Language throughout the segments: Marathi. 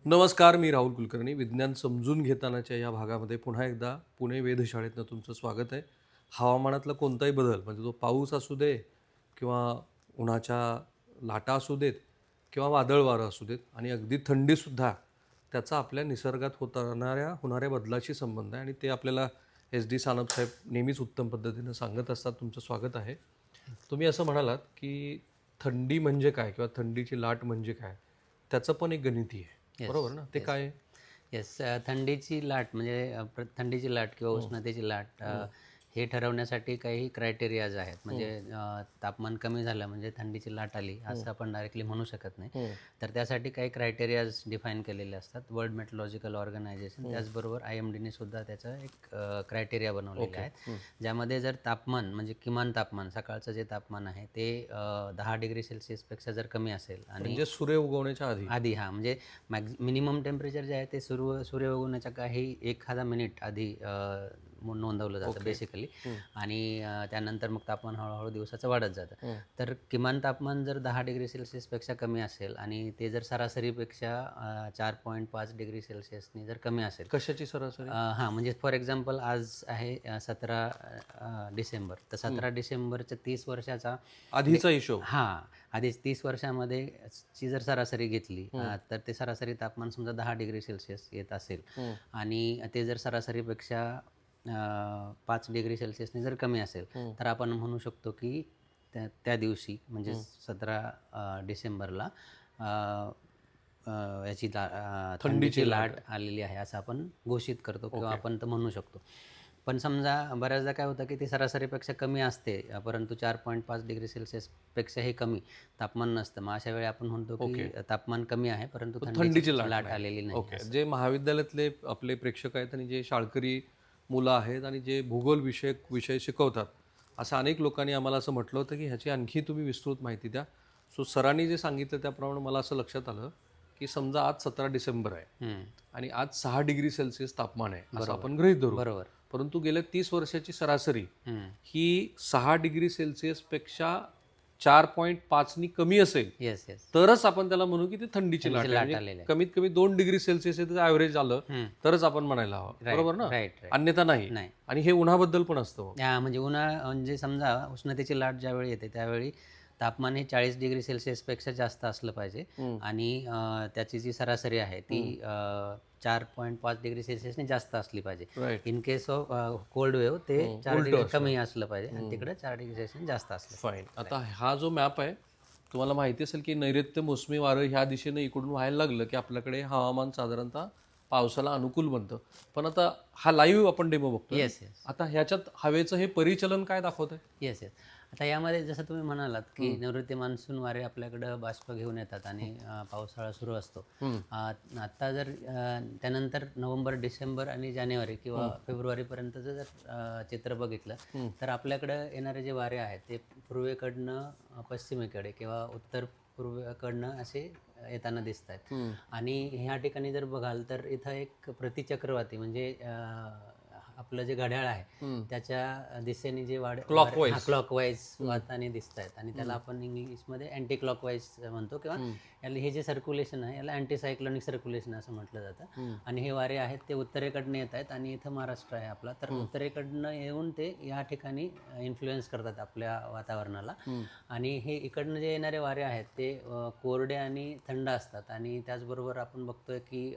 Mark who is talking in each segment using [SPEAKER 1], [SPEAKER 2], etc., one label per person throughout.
[SPEAKER 1] नमस्कार, मी राहुल कुलकर्णी. विज्ञान समजून घेतानाच्या या भागामध्ये पुन्हा एकदा पुणे वेधशाळेतनं तुमचं स्वागत आहे. हवामानातला कोणताही बदल म्हणजे तो पाऊस असू दे किंवा उन्हाच्या लाटा असू देत किंवा वादळ वारं असू देत आणि अगदी थंडीसुद्धा त्याचा आपल्या निसर्गात होणाऱ्या बदलाशी संबंध आहे आणि ते आपल्याला SD सानप साहेब नेहमीच उत्तम पद्धतीनं सांगत असतात. तुमचं स्वागत आहे. तुम्ही असं म्हणालात, की थंडी म्हणजे काय किंवा थंडीची लाट म्हणजे काय? त्याचं पण एक गणिती आहे.
[SPEAKER 2] येस,
[SPEAKER 1] बरोबर ना? ते
[SPEAKER 2] येस,
[SPEAKER 1] काय आहे?
[SPEAKER 2] येस. थंडीची लाट म्हणजे थंडीची लाट किंवा उष्णतेची लाट हे ठरवण्यासाठी काही क्रायटेरियाज आहेत. म्हणजे तापमान कमी झालं म्हणजे थंडीची लाट आली असं आपण डायरेक्टली म्हणू शकत नाही. तर त्यासाठी काही क्रायटेरियाज डिफाईन केलेले असतात. वर्ल्ड मेट्रोलॉजिकल ऑर्गनायझेशन त्याचबरोबर IMDने सुद्धा त्याचं एक क्रायटेरिया बनवलेले आहेत. ज्यामध्ये जर तापमान म्हणजे किमान तापमान सकाळचं जे तापमान आहे ते 10 डिग्री सेल्सिअसपेक्षा जर कमी असेल आणि
[SPEAKER 1] म्हणजे सूर्य उगवण्याच्या आधी.
[SPEAKER 2] आधी हां, म्हणजे मिनिमम टेम्परेचर जे आहे ते सूर्य उगवण्याच्या काही एखादा मिनिट आधी नोंदवलं जातं बेसिकली. आणि त्यानंतर मग तापमान हळूहळू दिवसाचं वाढत जातं. तर किमान तापमान जर 10 डिग्री सेल्सिअसपेक्षा कमी असेल आणि ते जर सरासरीपेक्षा 4.5 डिग्री सेल्सिअसनी जर कमी असेल.
[SPEAKER 1] कशाची सरासरी?
[SPEAKER 2] हां, म्हणजे फॉर एक्झाम्पल आज आहे 17 डिसेंबर. तर 17 डिसेंबरच्या 30 वर्षाचा
[SPEAKER 1] आधीचा हिशोब.
[SPEAKER 2] हां, आधीच 30 वर्षामध्ये ची जर सरासरी घेतली तर ते सरासरी तापमान समजा 10 डिग्री सेल्सिअस येत असेल आणि ते जर सरासरीपेक्षा 5 डिग्री सेल्सिअसने जर कमी असेल तर आपण म्हणू शकतो की त्या दिवशी म्हणजे 17 डिसेंबरला याची थंडीची लाट आलेली आहे असं आपण घोषित करतो किंवा आपण तर म्हणू शकतो. पण समजा बऱ्याचदा काय होतं की ती सरासरीपेक्षा कमी असते परंतु 4.5 डिग्री सेल्सिअसपेक्षाही कमी तापमान नसतं. मग अशा वेळी आपण म्हणतो की तापमान कमी आहे परंतु थंडीची लाट आलेली नाही.
[SPEAKER 1] ओके. जे महाविद्यालयातले आपले प्रेक्षक आहेत आणि जे शाळकरी मुलं आहेत आणि जे भूगोल विषय शिकवतात, असं अनेक लोकांनी आम्हाला असं म्हटलं होतं, की ह्याची आणखी तुम्ही विस्तृत माहिती द्या. सो सरांनी जे सांगितलं त्याप्रमाणे मला असं लक्षात आलं, की समजा आज 17 डिसेंबर आहे आणि आज 6 डिग्री सेल्सिअस तापमान आहे असं आपण गृहीत धरू.
[SPEAKER 2] बरोबर.
[SPEAKER 1] परंतु गेल्या 30 वर्षाची सरासरी ही 6 डिग्री सेल्सिअसपेक्षा 4.5नी कमी असेल
[SPEAKER 2] येस, येस.
[SPEAKER 1] तरच आपण त्याला म्हणू की ते थंडीची लाट आहे.
[SPEAKER 2] आलेली
[SPEAKER 1] म्हणजे
[SPEAKER 2] आहे.
[SPEAKER 1] कमीत कमी 2 डिग्री सेल्सिअस ॲव्हरेज आलं तरच आपण म्हणायला हवं. बरोबर ना?
[SPEAKER 2] राईट.
[SPEAKER 1] अन्यथा नाही. आणि हे उन्हाबद्दल पण असतं.
[SPEAKER 2] म्हणजे म्हणजे समजा उष्णतेची लाट ज्यावेळी येते त्यावेळी तापमान हे 40 डिग्री सेल्सिअसपेक्षा जास्त असलं पाहिजे आणि त्याची जी सरासरी आहे ती 4.5 डिग्री सेल्सिअसने जास्त असली पाहिजे. In case of cold wave ते 4 डिग्री कमी असलं पाहिजे आणि तिकडे 4 डिग्री सेल्सिअस जास्त असलं.
[SPEAKER 1] फाईन. आता हा जो मॅप आहे तुम्हाला माहिती असेल की नैऋत्य मोसमी वारं ह्या दिशेने इकडून व्हायला लागलं की आपल्याकडे हवामान साधारणतः पावसाला अनुकूल बनतं. पण आता हा लाईव्ह आपण डेमो बघतोय.
[SPEAKER 2] Yes, yes.
[SPEAKER 1] आता ह्याच्यात हवेचं हे परिचलन काय दाखवत आहे?
[SPEAKER 2] Yes, yes. आता यामध्ये जसं तुम्ही म्हणालात की नैऋत्य मान्सून वारे आपल्याकडं बाष्प घेऊन येतात आणि पावसाळा सुरू असतो. आत्ता जर त्यानंतर नोव्हेंबर, डिसेंबर आणि जानेवारी किंवा फेब्रुवारीपर्यंतचं जर चित्र बघितलं तर आपल्याकडं येणारे जे वारे आहेत ते पूर्वेकडनं पश्चिमेकडे किंवा उत्तर पूर्वेकडनं असे येताना दिसत आहेत. आणि ह्या ठिकाणी जर बघाल तर इथं एक प्रतिचक्रवाती म्हणजे आपलं जे घड्याळ आहे त्याच्या दिशेने जे क्लॉकवाईज वाहताना दिसत आहेत आणि त्याला आपण इंग्लिशमध्ये अँटी क्लॉकवाईज म्हणतो किंवा याला हे जे सर्क्युलेशन आहे याला अँटी सायक्लोनिक सर्क्युलेशन असं म्हटलं जातं. आणि हे वारे आहेत ते उत्तरेकडनं येत आहेत आणि इथं महाराष्ट्र आहे आपला तर उत्तरेकडनं येऊन ते या ठिकाणी इन्फ्लुएन्स करतात आपल्या वातावरणाला. आणि हे इकडनं जे येणारे वारे आहेत ते कोरडे आणि थंड असतात आणि त्याचबरोबर आपण बघतोय की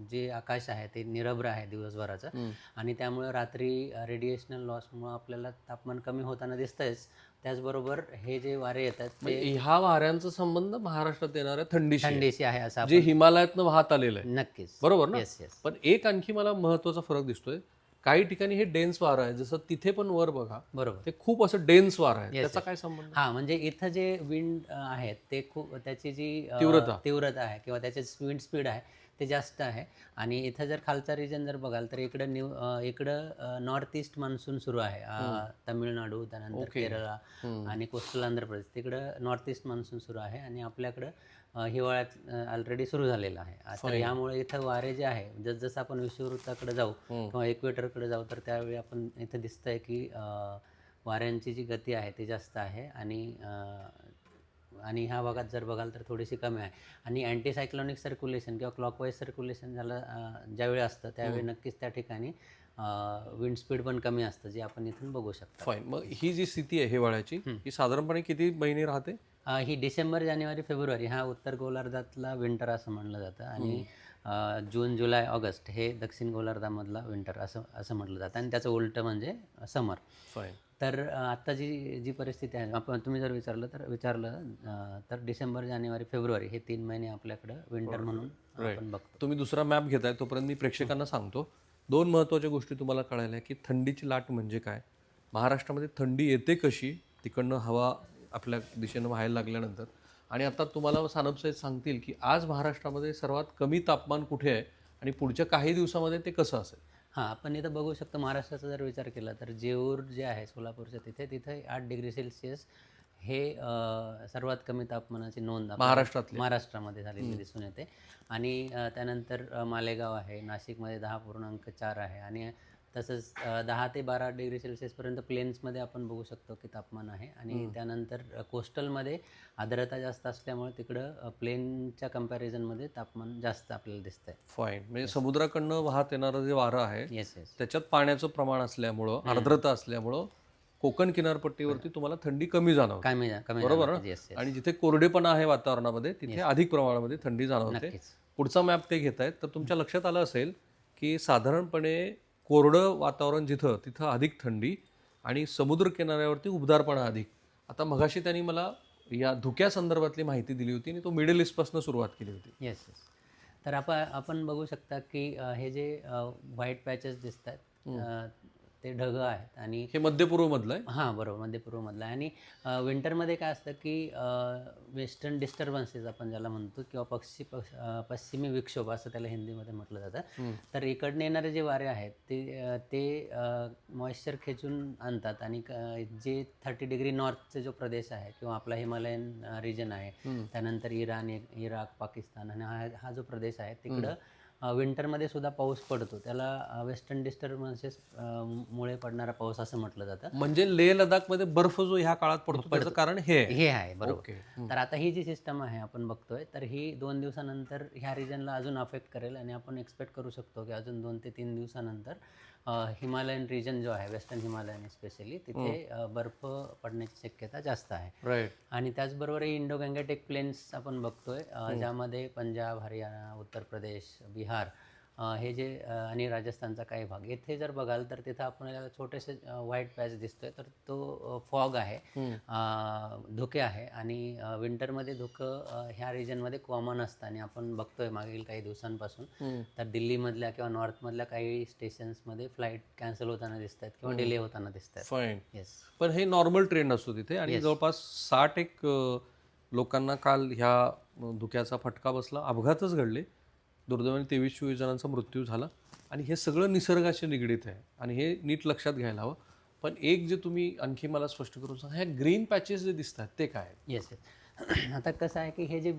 [SPEAKER 2] जे आकाश आहे ते निरभ्र आहे दिवसभराचं आणि त्यामुळे रात्री रेडिएशनल लॉसमुळे आपल्याला तापमान कमी होताना दिसतंयच. त्याचबरोबर हे जे वारे येतात ते
[SPEAKER 1] ह्या वाऱ्यांचा संबंध महाराष्ट्रात येणाऱ्या थंडीशी
[SPEAKER 2] आहे असं
[SPEAKER 1] जे हिमालयातनं वाहत आलेलं आहे.
[SPEAKER 2] नक्कीच.
[SPEAKER 1] बरोबर ना?
[SPEAKER 2] Yes, yes.
[SPEAKER 1] पण एक आणखी मला महत्वाचा फरक दिसतोय. काही ठिकाणी हे डेन्स वारं आहे जसं तिथे पण वर बघा
[SPEAKER 2] बरोबर.
[SPEAKER 1] ते खूप असं डेन्स वारं आहे. त्याचा काय संबंध?
[SPEAKER 2] हां, म्हणजे इथं जे विंड आहेत ते खूप त्याची जी तीव्रता आहे किंवा त्याचे विंड स्पीड आहे ते जास्त आहे. आणि इथं जर खालचा रिजन जर बघाल तर इकडं नॉर्थ ईस्ट मान्सून सुरू आहे. तमिळनाडू त्यानंतर केरळ आणि कोस्टल आंध्र प्रदेश तिकडं नॉर्थ ईस्ट मान्सून सुरू आहे आणि आपल्याकडं हिवाळ्यात ऑलरेडी सुरू झालेला आहे. तर यामुळे इथं वारे जे आहे जसजसं आपण विषुववृत्ताकडे जाऊ किंवा इक्वेटरकडे जाऊ तर त्यावेळी आपण इथं दिसतंय की वाऱ्यांची जी गती आहे ती जास्त आहे आणि आणि ह्या भागात जर बघाल तर थोडीशी कमी आहे. आणि अँटी सायक्लॉनिक सर्क्युलेशन किंवा क्लॉकवाईज सर्क्युलेशन झालं ज्यावेळी असतं त्यावेळी नक्कीच त्या ठिकाणी विंड स्पीड पण कमी असतं, जे आपण इथून बघू शकतो.
[SPEAKER 1] फाईन. मग ही जी स्थिती आहे हिवाळ्याची ही साधारणपणे किती महिने राहते?
[SPEAKER 2] ही डिसेंबर, जानेवारी, फेब्रुवारी हा उत्तर गोलार्धातला विंटर असं म्हणलं जातं. आणि जून, जुलै, ऑगस्ट हे दक्षिण गोलार्धामधला विंटर असं असं म्हटलं जातं. आणि त्याचं उलटं म्हणजे समर.
[SPEAKER 1] फाईन.
[SPEAKER 2] तर आता जी जी परिस्थिती आहे, आपण तुम्ही जर विचारलं तर डिसेंबर, जानेवारी, फेब्रुवारी हे 3 महिने आपल्याकडं विंटर म्हणून आपण बघतो.
[SPEAKER 1] तुम्ही दुसरा मॅप घेताय तोपर्यंत मी प्रेक्षकांना सांगतो. 2 महत्त्वाच्या गोष्टी तुम्हाला कळायला की थंडीची लाट म्हणजे काय, महाराष्ट्रामध्ये थंडी येते कशी, तिकडनं हवा आपल्या दिशेनं व्हायला लागल्यानंतर, आणि आता तुम्हाला सानप साहेब सांगतील की आज महाराष्ट्रामध्ये सर्वात कमी तापमान कुठे आहे आणि पुढच्या काही दिवसामध्ये ते कसं असेल.
[SPEAKER 2] हां, आपण इथं बघू शकतो. महाराष्ट्राचा जर विचार केला तर जेऊर जे आहे सोलापूरच्या तिथे 8 डिग्री सेल्सिअस हे सर्वात कमी तापमानाची नोंद महाराष्ट्रामध्ये झालेली दिसून येते. आणि त्यानंतर मालेगाव आहे, नाशिकमध्ये 10.4 आहे. आणि तसंच 10 ते 12 डिग्री सेल्सिअसपर्यंत प्लेन्समध्ये आपण बघू शकतो की तापमान आहे. आणि त्यानंतर कोस्टलमध्ये आर्द्रता जास्त असल्यामुळे तिकडं प्लेनच्या कम्पॅरिझनमध्ये तापमान जास्त आपल्याला दिसतंय.
[SPEAKER 1] फाईन. म्हणजे समुद्राकडनं वाहत येणारं जे वारं आहे
[SPEAKER 2] येस येस.
[SPEAKER 1] त्याच्यात पाण्याचं प्रमाण असल्यामुळं, आर्द्रता असल्यामुळं कोकण किनारपट्टीवरती तुम्हाला थंडी कमी जाणवते.
[SPEAKER 2] कमी
[SPEAKER 1] बरोबर
[SPEAKER 2] जाणवते.
[SPEAKER 1] ना?
[SPEAKER 2] Yes yes.
[SPEAKER 1] आणि जिथे कोरडेपणा आहे वातावरणामध्ये तिथे अधिक प्रमाणामध्ये थंडी जाणवते.
[SPEAKER 2] नक्कीच.
[SPEAKER 1] पुढचा मॅप ते घेत आहेत तर तुमच्या लक्षात आलं असेल की साधारणपणे कोरडं वातावरण तिथं अधिक थंडी आणि समुद्र किनाऱ्यावरती उबदारपणा अधिक. आता मगाशी त्यांनी मला या धुक्या संदर्भातली माहिती दिली होती आणि तो मिडल ईस्टपासून सुरुवात केली होती.
[SPEAKER 2] Yes yes. तर आपण बघू शकता की हे जे व्हाईट पॅचेस दिसत आहेत ते ढगं आहेत. आणि
[SPEAKER 1] हे मध्यपूर्वमधलं आहे.
[SPEAKER 2] हां, बरोबर, मध्यपूर्वमधलं आहे. आणि विंटरमध्ये काय असतं की वेस्टर्न डिस्टर्बन्सेस आपण ज्याला म्हणतो किंवा पश्चिमी विक्षोभ असं त्याला हिंदीमध्ये म्हटलं जातं. तर इकडनं येणारे जे वारे आहेत ते मॉइश्चर खेचून आणतात. आणि जे 30 डिग्री नॉर्थचा जो प्रदेश आहे किंवा आपला हिमालयन रिजन आहे, त्यानंतर इराण, इराक, पाकिस्तान आणि हा जो प्रदेश आहे तिकडं विंटरमध्ये सुद्धा पाऊस पडतो. त्याला वेस्टर्न डिस्टर्बन्सेस मुळे पडणारा पाऊस असं म्हटलं जातं.
[SPEAKER 1] म्हणजे लेह लडाखमध्ये बर्फ जो ह्या काळात पडतो त्याचं कारण हे
[SPEAKER 2] आहे. बरोबर. तर आता ही जी सिस्टम आहे आपण बघतोय तर ही 2 दिवसानंतर ह्या रिजनला अजून अफेक्ट करेल. आणि आपण एक्सपेक्ट करू शकतो की अजून 2 ते 3 दिवसानंतर हिमालयन रिजन जो आहे, वेस्टर्न हिमालयन स्पेशली, तिथे बर्फ पडण्याची शक्यता जास्त आहे.
[SPEAKER 1] राईट.
[SPEAKER 2] आणि त्याचबरोबर इंडो गँगेटिक प्लेन्स आपण बघतोय ज्यामध्ये पंजाब, हरियाणा, उत्तर प्रदेश, बिहार हे जे आणि राजस्थानचा काही भाग, येथे जर बघाल तर तिथं आपल्याला छोटेसे व्हाईट पॅच दिसतोय. तर तो फॉग आहे, धुके आहे. आणि विंटरमध्ये धुकं ह्या रिजनमध्ये कॉमन असतं. आणि आपण बघतोय मागील काही दिवसांपासून तर दिल्लीमधल्या किंवा नॉर्थमधल्या काही स्टेशन्समध्ये फ्लाईट कॅन्सल होताना दिसत आहेत किंवा डिले होताना दिसत आहेत.
[SPEAKER 1] फाईन.
[SPEAKER 2] येस.
[SPEAKER 1] पण हे नॉर्मल ट्रेंड असतो तिथे. आणि जवळपास 60 लोकांना काल ह्या धुक्याचा फटका बसला, अपघातच घडले. दुर्दैवाने 23-24 जणांचा मृत्यू झाला. आणि हे सगळं निसर्गाशी निगडीत आहे आणि हे नीट लक्षात घ्यायला हवं. पण एक जे तुम्ही आणखी मला स्पष्ट करून सांगा, ह्या ग्रीन पॅचेस जे दिसतात ते काय आहेत?
[SPEAKER 2] Yes yes. आता कसं आहे की हे जे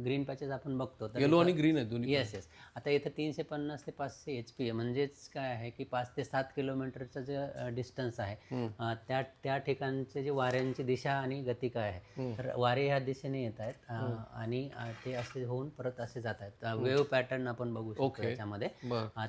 [SPEAKER 2] ग्रीन पॅचेस आपण बघतो तर
[SPEAKER 1] येलो आणि ग्रीन आहे दोन्ही.
[SPEAKER 2] Yes yes. आता इथं 350 ते 500 HP आहे. म्हणजेच काय आहे की 5 ते 7 किलोमीटरचं जे डिस्टन्स आहे त्या ठिकाणचे जे वाऱ्यांची दिशा आणि गती काय आहे, तर वारे ह्या दिशेने येत आहेत आणि ते असे होऊन परत असे जात आहेत. वेव्ह पॅटर्न आपण बघू शकतो याच्यामध्ये.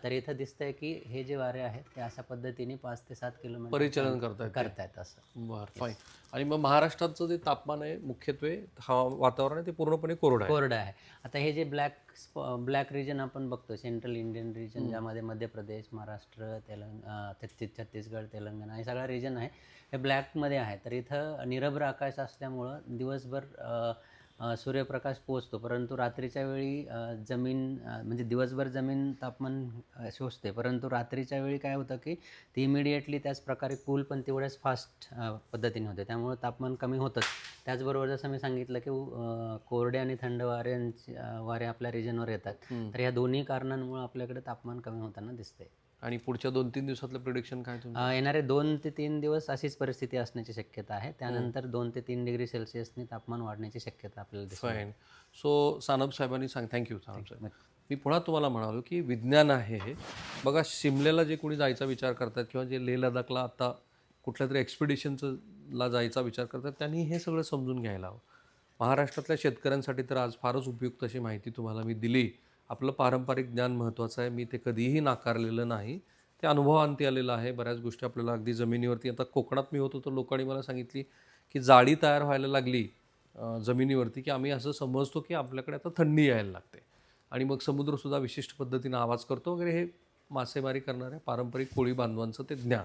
[SPEAKER 2] तर इथं दिसतंय की हे जे वारे आहेत ते अशा पद्धतीने 5 ते 7 किलोमीटर
[SPEAKER 1] परिचलन
[SPEAKER 2] करतायत असं.
[SPEAKER 1] बरं, फाईन. आणि मग महाराष्ट्राचं जे तापमान आहे मुख्यत्वे वातावरण आहे ते पूर्णपणे कोरडं
[SPEAKER 2] आहे. आता हे जे ब्लॅक रिजन आपण बघतो, सेंट्रल इंडियन रिजन, ज्यामध्ये मध्य प्रदेश, महाराष्ट्र, छत्तीसगड, तेलंगणा हे सगळा रिजन आहे, हे ब्लॅकमध्ये आहे. तर इथं निरभ्र आकाश असल्यामुळं दिवसभर सूर्यप्रकाश पोचतो, परंतु रात्रीच्या वेळी जमीन म्हणजे दिवसभर जमीन तापमान शोषते, परंतु रात्रीच्या वेळी काय होतं की ती इमिडिएटली त्याच प्रकारे कूल पण तेवढ्याच फास्ट पद्धतीने होते. त्यामुळे तापमान कमी होतंच. त्याचबरोबर जसं मी सांगितलं की कोरडे आणि थंड वारे आपल्या रिजनवर येतात. तर या दोन्ही कारणांमुळे आपल्याकडे तापमान कमी होताना दिसते.
[SPEAKER 1] आणि पुढच्या 2-3 दिवसातलं प्रिडिक्शन काय तुमचं?
[SPEAKER 2] येणारे 2 ते 3 दिवस अशीच परिस्थिती असण्याची शक्यता आहे. त्यानंतर 2 ते 3 डिग्री सेल्सिअसनी तापमान वाढण्याची शक्यता आपल्याला दिसते.
[SPEAKER 1] फाईन. सो सानप साहेबांनी थँक्यू सानप साहेब. मी पुन्हा तुम्हाला म्हणालो की विज्ञान आहे हे. बघा, शिमल्याला जे कोणी जायचा विचार करतात किंवा जे लेह लडाखला आता कुठल्या तरी एक्सपिडिशनला जायचा विचार करतात त्यांनी हे सगळं समजून घ्यायला हवं. महाराष्ट्रातल्या शेतकऱ्यांसाठी तर आज फारच उपयुक्त अशी माहिती तुम्हाला मी दिली. आपलं पारंपरिक ज्ञान महत्त्वाचं आहे. मी ते कधीही नाकारलेलं नाही. ते अनुभवांती आलेलं आहे. बऱ्याच गोष्टी आपल्याला अगदी जमिनीवरती आता कोकणात मी होतो तर लोकांनी मला सांगितली, की जाळी तयार व्हायला लागली जमिनीवरती, की आम्ही असं समजतो की आपल्याकडे आता थंडी यायला लागते आणि मग समुद्रसुद्धा विशिष्ट पद्धतीनं आवाज करतो वगैरे. हे मासेमारी करणाऱ्या पारंपरिक कोळी बांधवांचं ते ज्ञान.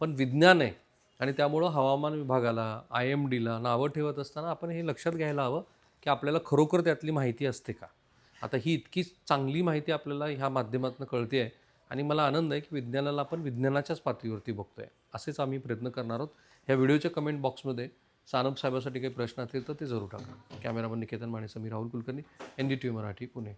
[SPEAKER 1] पण विज्ञान आहे आणि त्यामुळं हवामान विभागाला, IMDला नावं ठेवत असताना आपण हे लक्षात घ्यायला हवं, की आपल्याला खरोखर त्यातली माहिती असते का? आता ही इतकी चांगली माहिती आपल्याला ह्या माध्यमातून कळते आहे आणि मला आनंद आहे, की विज्ञानाला आपण विज्ञानाच्याच पातळीवरती बघतोय. असेच आम्ही प्रयत्न करणार आहोत. ह्या व्हिडिओच्या कमेंट बॉक्समध्ये सानप साहेबासाठी काही प्रश्न असतील तर ते जरूर टाका. कॅमेरामन निकेतन मानेसह मी राहुल कुलकर्णी, NDTV मराठी, पुणे.